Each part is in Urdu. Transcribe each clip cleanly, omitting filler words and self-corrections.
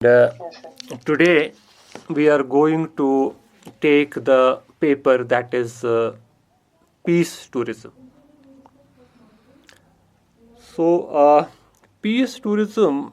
Uh, Today we are going to take the paper that is peace tourism. So peace tourism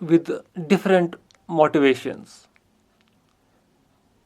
with different motivations.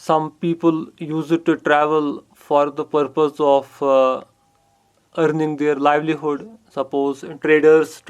Some people used to travel for the purpose of earning their livelihood. Suppose traders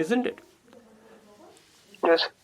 isn't it? Yes.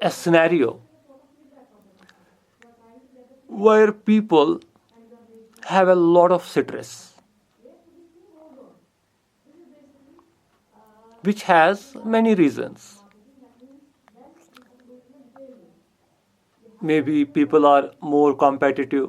a scenario where people have a lot of stress, which has many reasons. Maybe people are more competitive.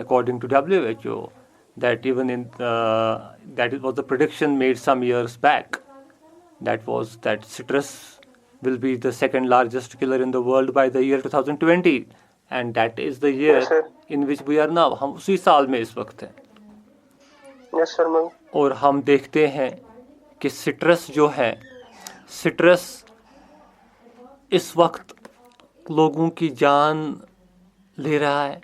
according to WHO, that even in that it was a prediction made some years back, that was that stress will be the second largest killer in the world by the year 2020, and that is the year Yes, sir. ان وچ وی آر ناؤ. ہم اسی سال میں اس وقت ہیں. Yes, sir, ma'am. اور ہم دیکھتے ہیں کہ سٹرس جو ہے، سٹرس اس وقت لوگوں کی جان لے رہا ہے.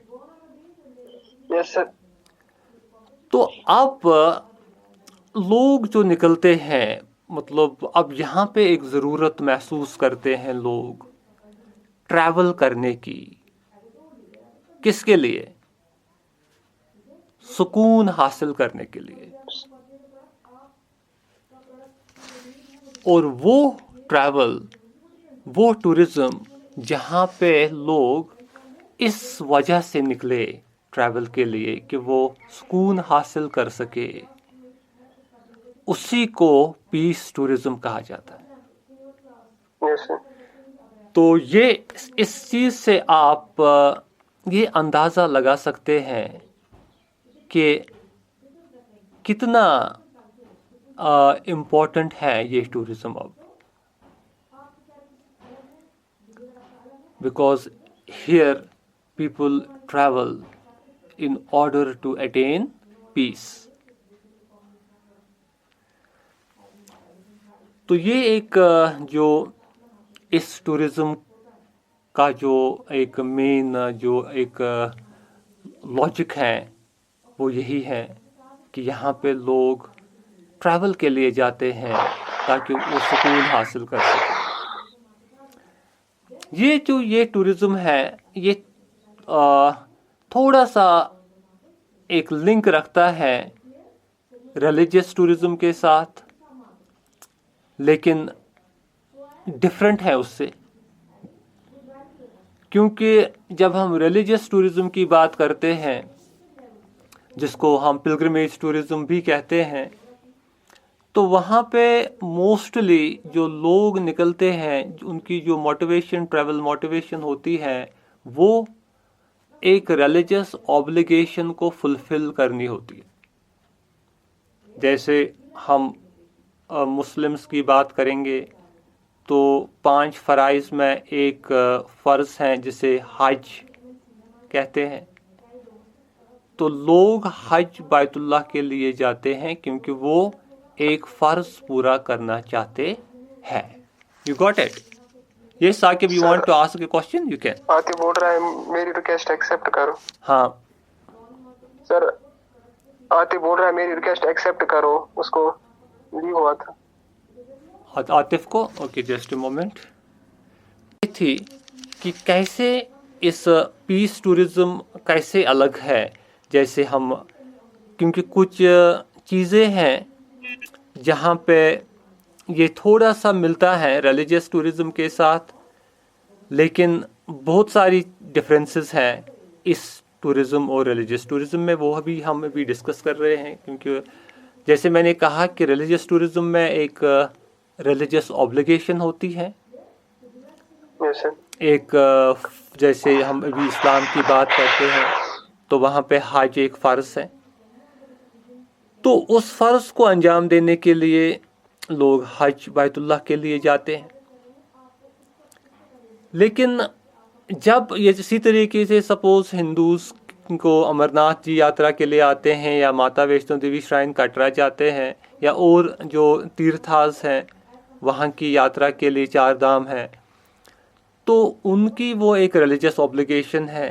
Yes, sir. تو اب لوگ جو نکلتے ہیں، مطلب اب یہاں پہ ایک ضرورت محسوس کرتے ہیں لوگ ٹریول کرنے کی. کس کے لیے؟ سکون حاصل کرنے کے لیے. اور وہ ٹریول، وہ ٹورزم جہاں پہ لوگ اس وجہ سے نکلے ٹریول کے لیے کہ وہ سکون حاصل کر سکے، اسی کو پیس ٹورزم کہا جاتا ہے. Yes, sir. تو یہ اس چیز سے آپ یہ اندازہ لگا سکتے ہیں کہ کتنا امپورٹنٹ ہے یہ ٹورزم اب. Because here people travel in order to attain peace. تو یہ ایک جو اس ٹورزم کا جو ایک مین جو ایک لاجک ہے وہ یہی ہے کہ یہاں پہ لوگ ٹریول کے لیے جاتے ہیں تاکہ وہ سکون حاصل کر سکیں. یہ ٹورزم ہے، یہ تھوڑا سا ایک لنک رکھتا ہے ریلیجس ٹورزم کے ساتھ، لیکن ڈفرینٹ ہے اس سے. کیونکہ جب ہم ریلیجس ٹورزم کی بات کرتے ہیں، جس کو ہم پلگرمیج ٹورزم بھی کہتے ہیں، تو وہاں پہ موسٹلی جو لوگ نکلتے ہیں، ان کی جو موٹیویشن، ٹریول موٹیویشن ہوتی ہے، وہ ایک ریلیجس آبلیگیشن کو فلفل کرنی ہوتی ہے. جیسے ہم مسلمس کی بات کریں گے تو 5 فرائض میں ایک فرض ہیں جسے حج کہتے ہیں. تو لوگ حج بیت اللہ کے لیے جاتے ہیں کیونکہ وہ ایک فرض پورا کرنا چاہتے ہیں. You got it? یہ Saqib, you want to ask a question? You can. آتی بول رہا ہے میری ریکویسٹ ایکسیپٹ کرو. ہاں سر آتی بول رہا ہے میری ریکویسٹ ایکسیپٹ کرو، اس کو لی ہوا تھا. عاطف کو. Okay, just a moment. یہ تھی کہ کیسے اس پیس ٹورزم کیسے الگ ہے. جیسے ہم، کیونکہ کچھ چیزیں ہیں جہاں پہ یہ تھوڑا سا ملتا ہے ریلیجس ٹورزم کے ساتھ، لیکن بہت ساری ڈفرینسز ہیں اس ٹورزم اور ریلیجس ٹورزم میں. وہ بھی ہم ابھی ڈسکس کر رہے ہیں، کیونکہ جیسے میں نے کہا کہ ریلیجس ٹورزم میں ایک ریلیجس آبلیگیشن ہوتی ہے. Yes, sir. ایک جیسے ہم ابھی اسلام کی بات کرتے ہیں تو وہاں پہ حج ایک فرض ہے. تو اس فرض کو انجام دینے کے لیے لوگ حج بیت اللہ کے لیے جاتے ہیں. لیکن جب یہ اسی طریقے سے سپوز ہندوز کو امرناتھ جی یاترا کے لیے آتے ہیں، یا ماتا ویشنو دیوی شرائن کٹرا جاتے ہیں، یا اور جو تیرتھاز ہیں وہاں کی یاترا کے لیے 4 دھام ہیں، تو ان کی وہ ایک ریلیجس اوبلیگیشن ہے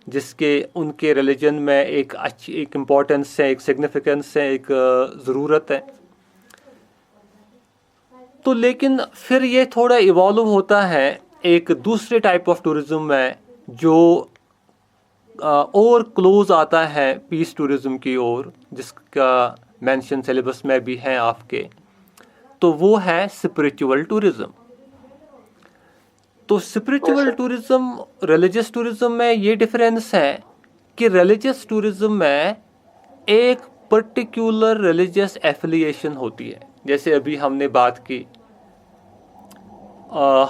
جس کے ان کے ریلیجن میں ایک اچھی ایک امپورٹنس ہے، ایک سگنیفیکنس ہے، ایک ضرورت ہے. تو لیکن پھر یہ تھوڑا ایوالو ہوتا ہے ایک دوسرے ٹائپ آف ٹورزم میں جو اور کلوز آتا ہے پیس ٹورزم کی اور، جس کا مینشن سلیبس میں بھی ہے آپ کے. تو وہ ہے اسپریچول ٹورزم. تو اسپریچول ٹورزم ریلیجس ٹورزم میں یہ ڈفرینس ہے کہ ریلیجس ٹورزم میں ایک پرٹیکولر ریلیجس ایفیلیشن ہوتی ہے. جیسے ابھی ہم نے بات کی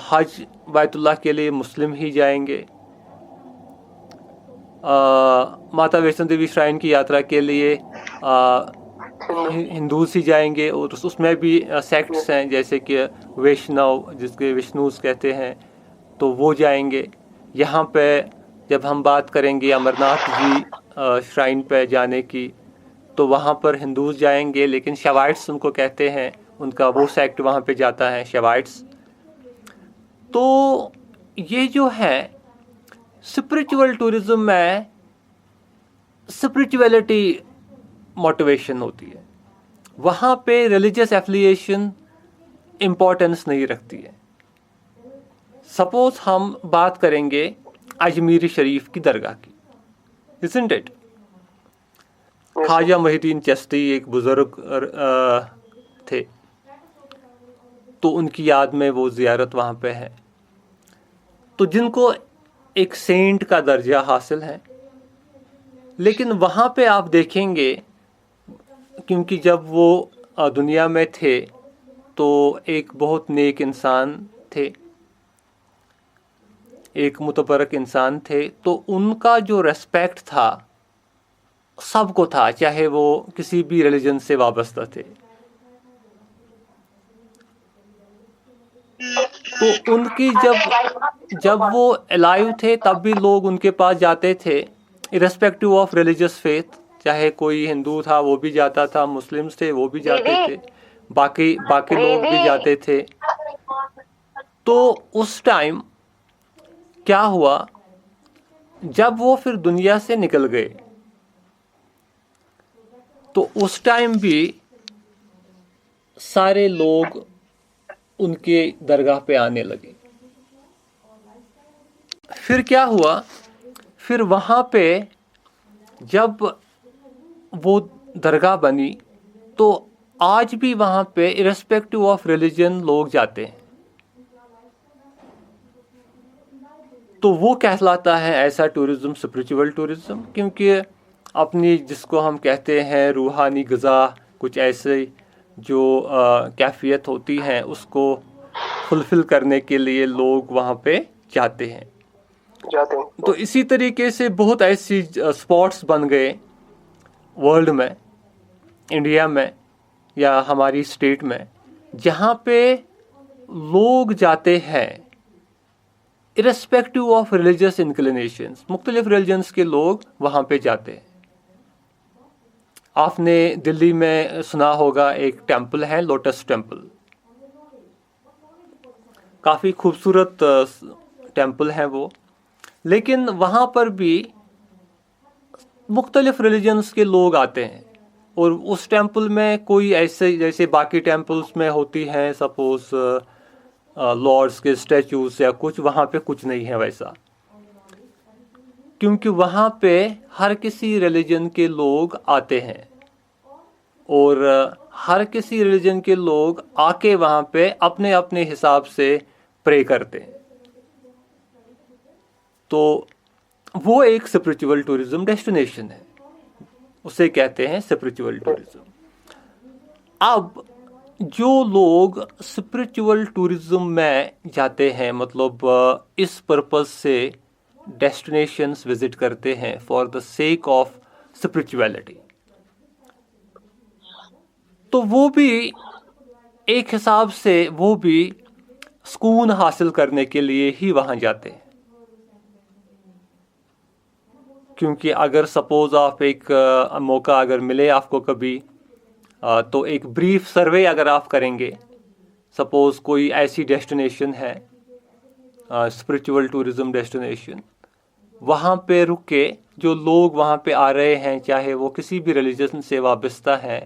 حج بیت اللہ کے لیے مسلم ہی جائیں گے، ماتا ویشنو دیوی شرائن کی یاترا کے لیے ہندوز ہی جائیں گے، اور اس میں بھی سیکٹس ہیں جیسے کہ ویشنو، جس کے وشنوز کہتے ہیں، تو وہ جائیں گے. یہاں پہ جب ہم بات کریں گے امرناتھ جی شرائن پہ جانے کی تو وہاں پر ہندوز جائیں گے، لیکن شیوائٹس ان کو کہتے ہیں، ان کا وہ سیکٹ وہاں پہ جاتا ہے شیوائٹس. تو یہ جو ہے اسپرچول ٹورزم میں اسپرچولیٹی موٹیویشن ہوتی ہے، وہاں پہ ریلیجیس ایفیلیشن امپورٹنس نہیں رکھتی ہے. سپوز ہم بات کریں گے اجمیر شریف کی درگاہ کی، isn't it؟ خواجہ محی الدین چشتی ایک بزرگ تھے، تو ان کی یاد میں وہ زیارت وہاں پہ ہے، تو جن کو ایک سینٹ کا درجہ حاصل ہے. لیکن وہاں پہ آپ دیکھیں گے، کیونکہ جب وہ دنیا میں تھے تو ایک بہت نیک انسان تھے، ایک متبرک انسان تھے، تو ان کا جو ریسپیکٹ تھا سب کو تھا، چاہے وہ کسی بھی ریلیجن سے وابستہ تھے. تو ان کی جب وہ الائیو تھے تب بھی لوگ ان کے پاس جاتے تھے، ارسپیکٹو آف ریلیجس فیتھ، چاہے کوئی ہندو تھا وہ بھی جاتا تھا، مسلمس تھے وہ بھی جاتے تھے، باقی لوگ بھی جاتے تھے. تو اس ٹائم کیا ہوا، جب وہ پھر دنیا سے نکل گئے تو اس ٹائم بھی سارے لوگ ان کے درگاہ پہ آنے لگے. پھر کیا ہوا، پھر وہاں پہ جب وہ درگاہ بنی تو آج بھی وہاں پہ ارسپیکٹو آف ریلیجن لوگ جاتے ہیں. تو وہ کہلاتا ہے ایسا ٹورزم اسپرچول ٹورزم، کیونکہ اپنی جس کو ہم کہتے ہیں روحانی غذا، کچھ ایسے جو کیفیت ہوتی ہیں اس کو فلفل کرنے کے لیے لوگ وہاں پہ جاتے ہیں. تو اسی طریقے سے بہت ایسی اسپاٹس بن گئے ورلڈ میں، انڈیا میں یا ہماری اسٹیٹ میں، جہاں پہ لوگ جاتے ہیں ارسپیکٹو آف ریلیجس انکلینیشنز، مختلف ریلیجنس کے لوگ وہاں پہ جاتے ہیں. آپ نے دلی میں سنا ہوگا ایک ٹیمپل ہے لوٹس ٹیمپل، کافی خوبصورت ٹیمپل ہے وہ، لیکن وہاں پر بھی مختلف ریلیجنس کے لوگ آتے ہیں. اور اس ٹیمپل میں کوئی ایسے جیسے باقی ٹیمپلز میں ہوتی ہیں سپوز لارڈس کے اسٹیچوز یا کچھ، وہاں پہ کچھ نہیں ہے ویسا، کیونکہ وہاں پہ ہر کسی ریلیجن کے لوگ آتے ہیں اور ہر کسی ریلیجن کے لوگ آ کے وہاں پہ اپنے اپنے حساب سے پرے کرتے ہیں. تو وہ ایک اسپرچول ٹورزم ڈیسٹینیشن ہے، اسے کہتے ہیں اسپرچول ٹورزم. اب جو لوگ اسپرچول ٹورزم میں جاتے ہیں، مطلب اس پرپز سے ڈیسٹینیشنز وزٹ کرتے ہیں for the sake of spirituality, تو وہ بھی ایک حساب سے وہ بھی سکون حاصل کرنے کے لیے ہی وہاں جاتے ہیں. کیونکہ اگر سپوز آپ ایک موقع اگر ملے آپ کو کبھی، تو ایک بریف سروے اگر آپ کریں گے، سپوز کوئی ایسی ڈیسٹینیشن ہے اسپرچول ٹورزم ڈیسٹینیشن، وہاں پہ رک کے جو لوگ وہاں پہ آ رہے ہیں چاہے وہ کسی بھی ریلیجن سے وابستہ ہیں،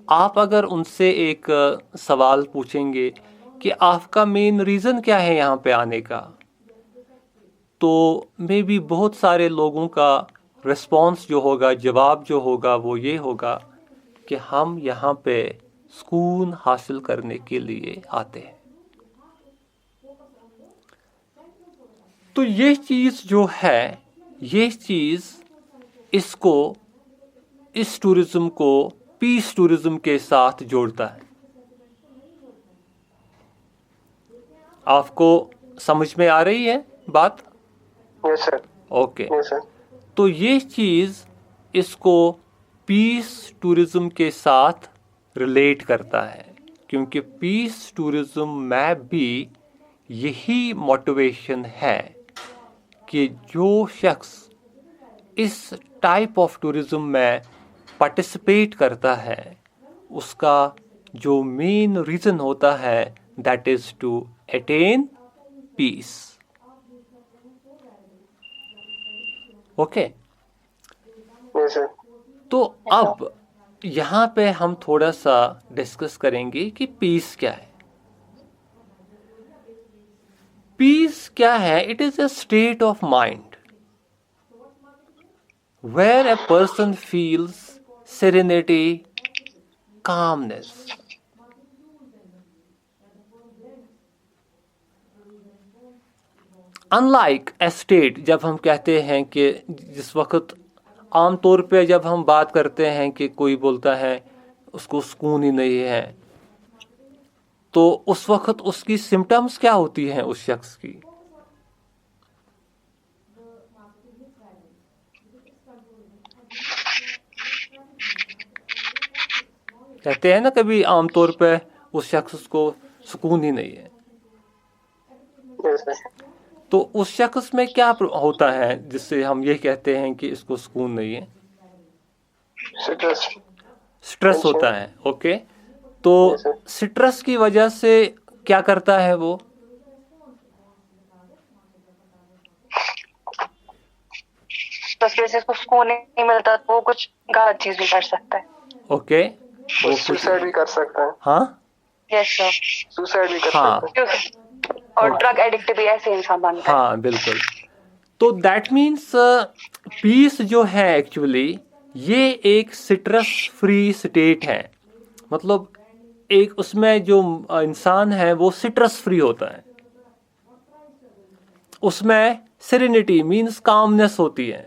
آپ اگر ان سے ایک سوال پوچھیں گے کہ آپ کا مین ریزن کیا ہے یہاں پہ آنے کا، تو میں بھی بہت سارے لوگوں کا رسپانس جو ہوگا، جواب جو ہوگا وہ یہ ہوگا کہ ہم یہاں پہ سکون حاصل کرنے کے لیے آتے ہیں. تو یہ چیز جو ہے، یہ چیز اس ٹورزم کو پیس ٹورزم کے ساتھ جوڑتا ہے. آپ کو سمجھ میں آ رہی ہے بات؟ یس سر. اوکے. تو یہ چیز اس کو پیس ٹورزم کے ساتھ ریلیٹ کرتا ہے، کیونکہ پیس ٹورزم میں بھی یہی موٹیویشن ہے کہ جو شخص اس ٹائپ آف ٹورزم میں پارٹیسپیٹ کرتا ہے اس کا جو مین ریزن ہوتا ہے that is to attain peace. Okay Yes, sir. تو اب یہاں پہ ہم تھوڑا سا ڈسکس کریں گے کہ پیس کیا ہے. پیس کیا ہے؟ It is a state of mind where a person feels serenity, calmness. Unlike a state, جب ہم کہتے ہیں کہ جس وقت عام طور پہ جب ہم بات کرتے ہیں کہ کوئی بولتا ہے اس کو سکون ہی نہیں ہے، تو اس وقت اس کی سمٹمز کیا ہوتی ہیں اس شخص کی؟ کہتے ہیں نا کبھی عام طور پہ اس شخص کو سکون ہی نہیں ہے. Yes, sir. تو اس شخص میں کیا ہوتا ہے جس سے ہم یہ کہتے ہیں کہ اس کو سکون نہیں ہے؟ Stress. سٹریس ہوتا ہے. اوکے تو Yes, sir. سٹریس کی وجہ سے کیا کرتا ہے وہ؟ بس ویسے اس کو سکون نہیں ملتا تو وہ کچھ غلط چیز بھی کر سکتا ہے. اوکے وہ سوسائڈ بھی کر سکتا ہے. ہاں یس سر. سوسائڈ بھی کر ہاں. سکتا ہے. اور ڈرگ ایڈکٹ بھی ایسے انسان بنتا ہے. ہاں بالکل. تو دیٹ مینس پیس جو ہے ایکچولی یہ ایک سٹرس فری اسٹیٹ ہے. مطلب ایک اس میں جو انسان ہے وہ سٹرس فری ہوتا ہے. اس میں سیرینٹی مینس کامنس ہوتی ہے.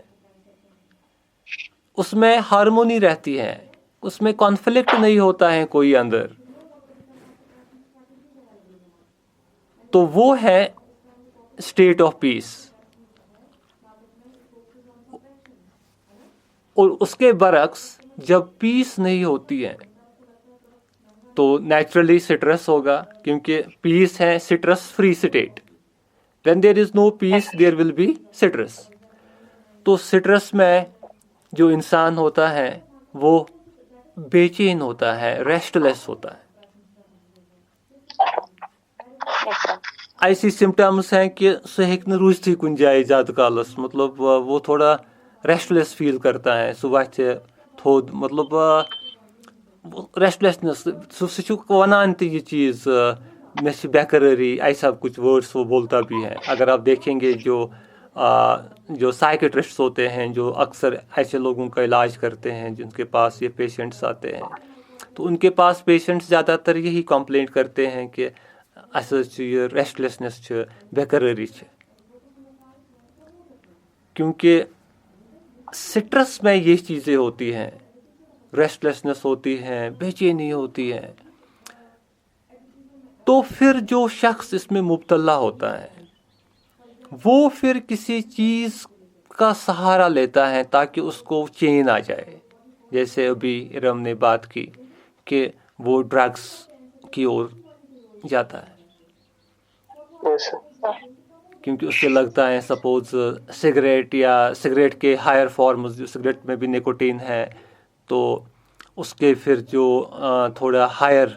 اس میں ہارمونی رہتی ہے. اس میں کانفلکٹ نہیں ہوتا ہے کوئی اندر. تو وہ ہے اسٹیٹ آف پیس. اور اس کے برعکس جب پیس نہیں ہوتی ہے تو نیچرلی سٹریس ہوگا کیونکہ پیس ہے stress free state. When there is no peace there will be stress. تو سٹریس میں جو انسان ہوتا ہے وہ بے چین ہوتا ہے, ریسٹ لیس ہوتا ہے. ایسی سمٹمس ہیں کہ سہ ہیکہ نہ روزتھٕے کُنہِ جایہِ زیادٕ کالس. مطلب وہ تھوڑا ریسٹ لیس فیل کرتا ہے. سُہ وتھِ تھوٚد مطلب ریسٹ لیسنس. سُہ چھُ ونان تہِ یہ چیز میں سے بیقراری ایسا کچھ ورڈس وہ بولتا بھی ہے. اگر آپ دیکھیں گے جو سائیکٹرسٹ ہوتے ہیں جو اکثر ایسے لوگوں کا علاج کرتے ہیں جن کے پاس یہ پیشنٹس آتے ہیں تو ان کے پاس پیشنٹس زیادہ تر یہی کمپلینٹ کرتے ہیں کہ اسے یہ ریسٹ لیسنس بیقراری. کیونکہ سٹرس میں یہ چیزیں ہوتی ہیں, ریسٹ لیسنس ہوتی ہے, بے چینی ہوتی ہے. تو پھر جو شخص اس میں مبتلا ہوتا ہے وہ پھر کسی چیز کا سہارا لیتا ہے تاکہ اس کو چین آ جائے. جیسے ابھی ارم نے بات کی کہ وہ ڈرگس کی اور جاتا ہے کیونکہ اس سے لگتا ہے سپوز سگریٹ یا سگریٹ کے ہائر فارمز, جو سگریٹ میں بھی نیکوٹین ہے تو اس کے پھر جو تھوڑا ہائر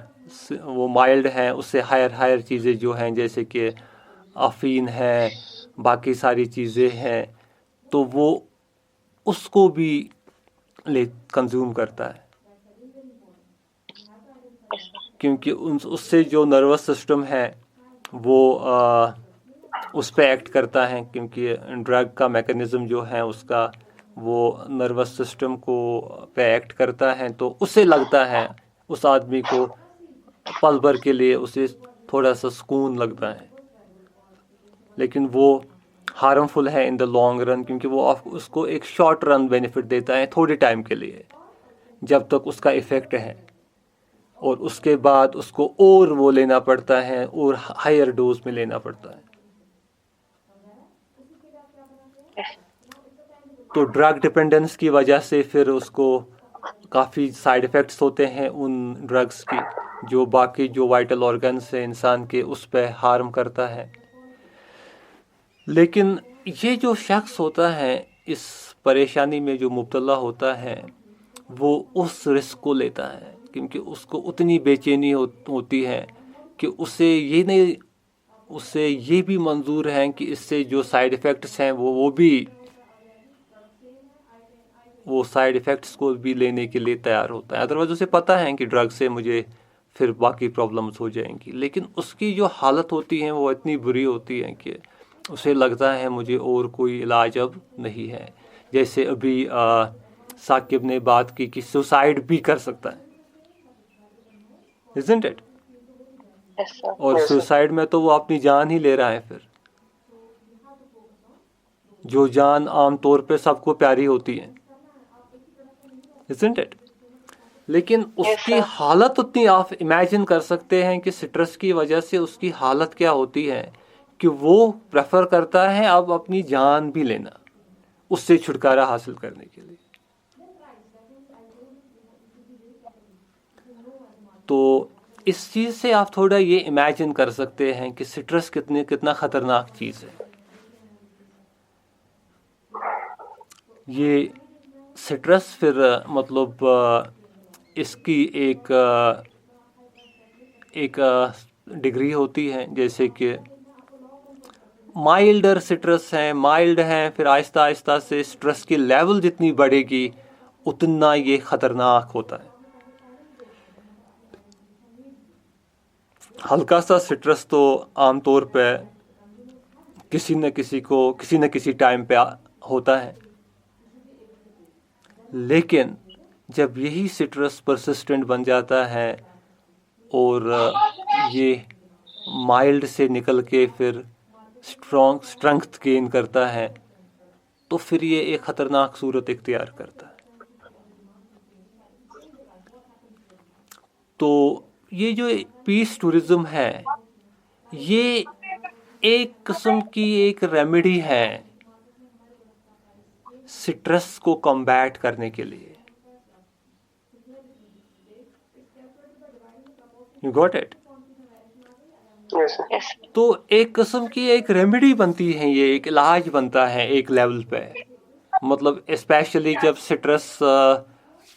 وہ مائلڈ ہیں اس سے ہائر چیزیں جو ہیں جیسے کہ افین ہے, باقی ساری چیزیں ہیں, تو وہ اس کو بھی کنزیوم کرتا ہے کیونکہ اس سے جو نروس سسٹم ہے وہ اس پہ ایکٹ کرتا ہے. کیونکہ ڈرگ کا میکانزم جو ہے اس کا وہ نروس سسٹم کو پہ ایکٹ کرتا ہے تو اسے لگتا ہے اس آدمی کو پل بھر کے لیے اسے تھوڑا سا سکون لگتا ہے, لیکن وہ ہارمفل ہے ان دا لانگ رن کیونکہ وہ اس کو ایک شارٹ رن بینیفٹ دیتا ہے تھوڑے ٹائم کے لیے جب تک اس کا ایفیکٹ ہے, اور اس کے بعد اس کو اور وہ لینا پڑتا ہے اور ہائر ڈوز میں لینا پڑتا ہے. تو ڈرگ ڈپینڈنس کی وجہ سے پھر اس کو کافی سائیڈ افیکٹس ہوتے ہیں ان ڈرگس کی جو باقی جو وائٹل آرگنس ہیں انسان کے اس پہ ہارم کرتا ہے. لیکن یہ جو شخص ہوتا ہے اس پریشانی میں جو مبتلا ہوتا ہے وہ اس رسک کو لیتا ہے کیونکہ اس کو اتنی بے چینی ہوتی ہے کہ اسے یہ بھی منظور ہے کہ اس سے جو سائیڈ ایفیکٹس ہیں وہ سائیڈ ایفیکٹس کو بھی لینے کے لیے تیار ہوتا ہے. ادروائز اسے پتہ ہے کہ ڈرگ سے مجھے پھر باقی پرابلمس ہو جائیں گی, لیکن اس کی جو حالت ہوتی ہے وہ اتنی بری ہوتی ہے کہ اسے لگتا ہے مجھے اور کوئی علاج اب نہیں ہے. جیسے ابھی ثاقب نے بات کی کہ سوسائڈ بھی کر سکتا ہے, isn't it؟ اور سوسائڈ میں تو وہ اپنی جان ہی لے رہا ہے, پھر جو جان عام طور پہ سب کو پیاری ہوتی ہے, isn't it؟ لیکن اس کی حالت اتنی آپ امیجن کر سکتے ہیں کہ سٹرس کی وجہ سے اس کی حالت کیا ہوتی ہے کہ وہ پریفر کرتا ہے اب اپنی جان بھی لینا اس سے چھٹکارا حاصل کرنے کے لیے. تو اس چیز سے آپ تھوڑا یہ امیجن کر سکتے ہیں کہ سٹرس کتنا خطرناک چیز ہے. یہ سٹرس پھر مطلب اس کی ایک ڈگری ہوتی ہے, جیسے کہ مائلڈر سٹرس مائلڈ ہیں, پھر آہستہ آہستہ سے سٹرس کی لیول جتنی بڑھے گی اتنا یہ خطرناک ہوتا ہے. ہلکا سا سٹرس تو عام طور پہ کسی نہ کسی ٹائم پہ ہوتا ہے, لیکن جب یہی سٹرس پرسسٹنٹ بن جاتا ہے اور یہ مائلڈ سے نکل کے پھر اسٹرنگتھ گین کرتا ہے تو پھر یہ ایک خطرناک صورت اختیار کرتا ہے. تو یہ جو پیس ٹورزم ہے یہ ایک قسم کی ایک ریمیڈی ہے سٹرس کو کمبیٹ کرنے کے لیے. You got it؟ تو ایک قسم کی ایک ریمیڈی بنتی ہے, یہ ایک علاج بنتا ہے ایک لیول پہ, مطلب اسپیشلی جب سٹرس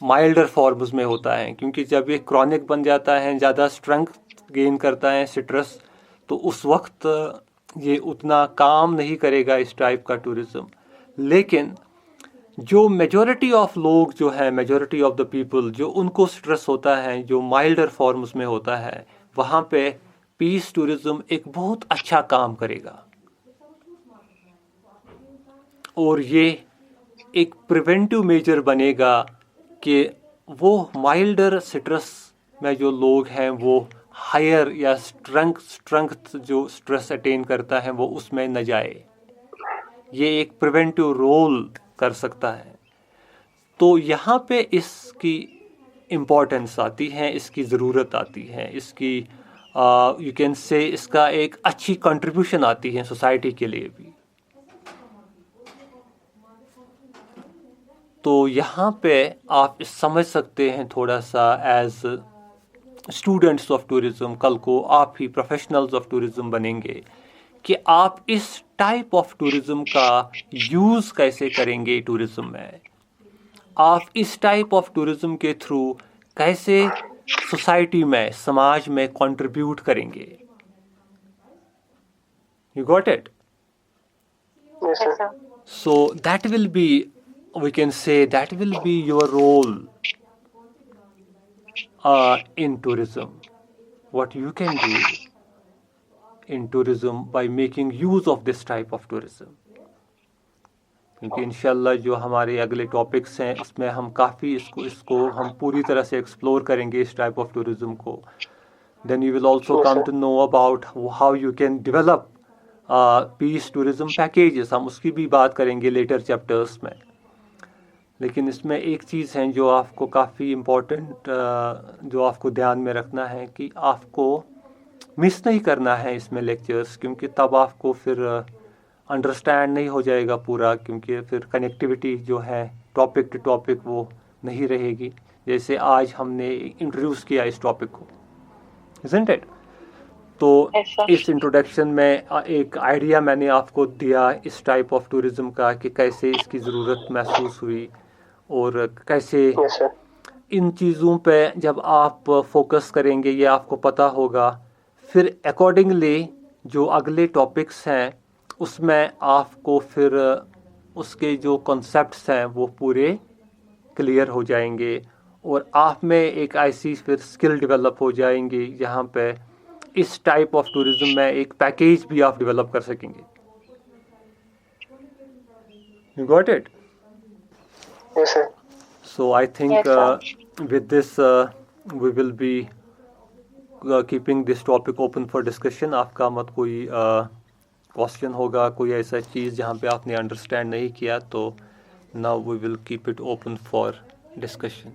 مائلڈر فارمز میں ہوتا ہے, کیونکہ جب یہ کرونک بن جاتا ہے, زیادہ اسٹرنگتھ گین کرتا ہے سٹرس, تو اس وقت یہ اتنا کام نہیں کرے گا اس ٹائپ کا ٹورزم. لیکن جو میجورٹی آف لوگ جو ہیں, میجورٹی آف دا پیپل جو ان کو سٹرس ہوتا ہے جو مائلڈر فارمز میں ہوتا ہے, وہاں پہ پیس ٹورزم ایک بہت اچھا کام کرے گا. اور یہ ایک پریونٹیو میجر بنے گا کہ وہ مائلڈر سٹرس میں جو لوگ ہیں وہ ہائر یا اسٹرنگتھ جو سٹرس اٹین کرتا ہے وہ اس میں نہ جائے. یہ ایک پریونٹیو رول کر سکتا ہے. تو یہاں پہ اس کی امپورٹنس آتی ہے, اس کی ضرورت آتی ہے, اس کی یو کین سے اس کا ایک اچھی کنٹریبیوشن آتی ہے سوسائٹی کے لیے بھی. تو یہاں پہ آپ سمجھ سکتے ہیں تھوڑا سا ایز اسٹوڈنٹس آف ٹورزم, کل کو آپ ہی پروفیشنلز آف ٹورزم بنیں گے, کہ آپ اس ٹائپ آف ٹورزم کا یوز کیسے کریں گے ٹورزم میں, آپ اس ٹائپ آف ٹورزم کے تھرو کیسے سوسائٹی میں, سماج میں کنٹریبیوٹ کریں گے. You got it؟ Yes, sir. So that will be, we can say that will be your role in tourism. What you can do in tourism by making use of this type of tourism. کیونکہ انشاءاللہ جو ہمارے اگلے ٹاپکس ہیں اس میں ہم کافی اس کو ہم پوری طرح سے ایکسپلور کریں گے اس ٹائپ آف ٹورزم کو. Then you will also come to know about how you can develop peace tourism packages, ہم اس کی بھی بات کریں گے لیٹر چیپٹرز میں. لیکن اس میں ایک چیز ہے جو آپ کو کافی امپورٹنٹ, جو آپ کو دھیان میں رکھنا ہے کہ آپ کو مس نہیں کرنا ہے اس میں لیکچرز, کیونکہ تب آپ کو پھر انڈرسٹینڈ نہیں ہو جائے گا پورا, کیونکہ پھر کنیکٹیوٹی جو ہے ٹاپک ٹو ٹاپک وہ نہیں رہے گی, جیسے آج ہم نے انٹروڈیوس کیا اس ٹاپک کو, isn't it؟ تو Yes, sir. اس انٹروڈکشن میں ایک آئیڈیا میں نے آپ کو دیا اس ٹائپ آف ٹورزم کا کہ کیسے اس کی ضرورت محسوس ہوئی اور کیسے یس سر. ان چیزوں پہ جب آپ فوکس کریں گے یہ آپ کو پتہ ہوگا، پھر اکارڈنگلی جو اگلے ٹاپکس ہیں اس میں آپ کو پھر اس کے جو کنسیپٹس ہیں وہ پورے کلیئر ہو جائیں گے اور آپ میں ایک ایسی پھر اسکل ڈیولپ ہو جائیں گی جہاں پہ اس ٹائپ آف ٹورزم میں ایک پیکیج بھی آپ ڈیولپ کر سکیں گے. You got it? Yes sir. So I think Yes, sir. with this we will be keeping this topic open for discussion. آپ کا مت کوئی کوشچن ہوگا، کوئی ایسا چیز جہاں پہ آپ نے انڈرسٹینڈ نہیں کیا، تو now we will keep it open for discussion.